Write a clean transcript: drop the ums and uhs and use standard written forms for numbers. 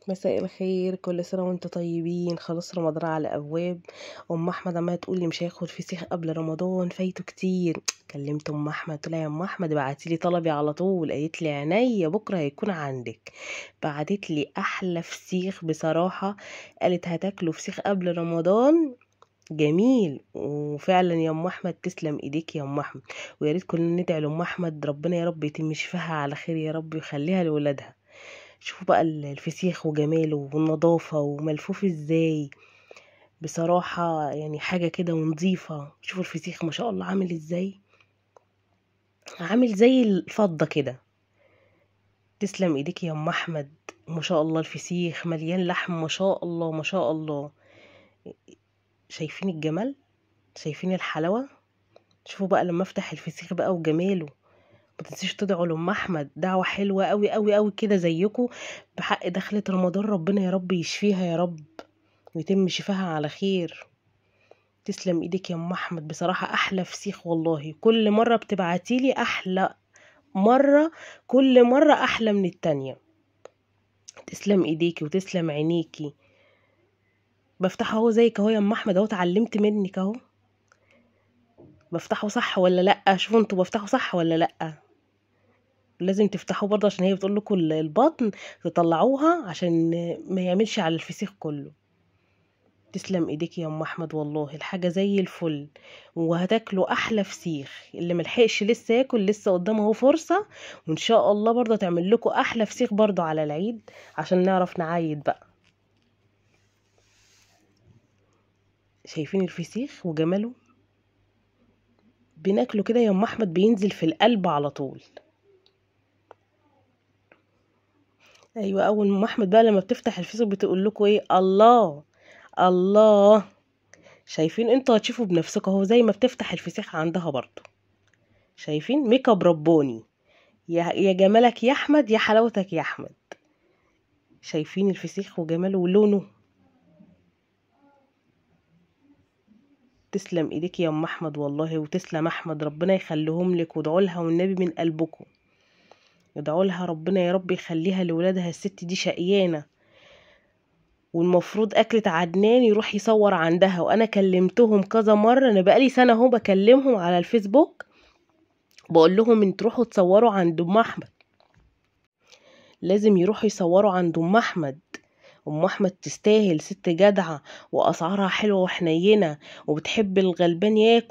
مساء الخير، كل سنة وانتم طيبين. خلاص رمضان على ابواب. ام احمد عماله تقول لي مش هياخد فسيخ قبل رمضان، فايته كتير. كلمت ام احمد قلت لها يا ام احمد ابعتي لي طلبي على طول. قالت لي عينيا بكره هيكون عندك. بعتت لي احلى فسيخ بصراحه. قالت هتاكلوا فسيخ قبل رمضان جميل. وفعلا يا ام احمد تسلم ايديك يا ام احمد. ويا ريت كلنا ندعي لام احمد ربنا يا رب يتم شفاها على خير يا رب ويخليها لولادها. شوفوا بقى الفسيخ وجماله والنظافة وملفوف ازاي. بصراحة يعني حاجة كده ونظيفة. شوفوا الفسيخ ما شاء الله عامل ازاي، عامل زي الفضة كده. تسلم ايديك يا ام احمد. ما شاء الله الفسيخ مليان لحم، ما شاء الله ما شاء الله. شايفين الجمال، شايفين الحلاوة. شوفوا بقى لما افتح الفسيخ بقى وجماله. ما تنسيش تدعوا لام احمد دعوة حلوة قوي قوي قوي كده زيكم. بحق دخلة رمضان ربنا يا رب يشفيها يا رب ويتم شفاها على خير. تسلم ايدك يا ام احمد، بصراحة احلى فسيخ والله. كل مرة بتبعتيلي احلى مرة، كل مرة احلى من التانية. تسلم ايديكي وتسلم عينيكي. بفتحه اهو زيك اهو يا ام احمد، اهو اتعلمت منك اهو. بفتحه صح ولا لا؟ شوفوا انتوا بفتحه صح ولا لا. لازم تفتحوه برضه عشان هي بتقول لكم البطن تطلعوها عشان ما يعملش على الفسيخ كله. تسلم ايديك يا ام احمد والله الحاجه زي الفل. وهتاكلوا احلى فسيخ. اللي ملحقش لسه ياكل لسه قدامه اهو فرصه. وان شاء الله برضه تعمل لكم احلى فسيخ برضه على العيد عشان نعرف نعيد بقى. شايفين الفسيخ وجماله. بناكله كده يا ام احمد بينزل في القلب على طول. ايوه اول ام احمد بقى لما بتفتح الفسيخ بتقول لكم ايه؟ الله الله. شايفين انتوا هتشوفوا بنفسكم اهو زي ما بتفتح الفسيخ عندها برضه. شايفين ميك اب رباني. يا جمالك يا احمد، يا حلاوتك يا احمد. شايفين الفسيخ وجماله ولونه. تسلم ايديك يا ام احمد والله وتسلم احمد. ربنا يخليهم لك وادعوا لها والنبي من قلبكم. ادعوا لها ربنا يا رب يخليها لولادها. الست دي شقيانه والمفروض اكلة عدنان يروح يصور عندها. وانا كلمتهم كذا مره، انا بقالي سنه اهو بكلمهم على الفيسبوك بقول لهم انتوا تروحوا تصوروا عند ام احمد. لازم يروحوا يصوروا عند ام احمد. ام احمد تستاهل، ست جدعه واسعارها حلوه وحنينه وبتحب الغلبان ياكل.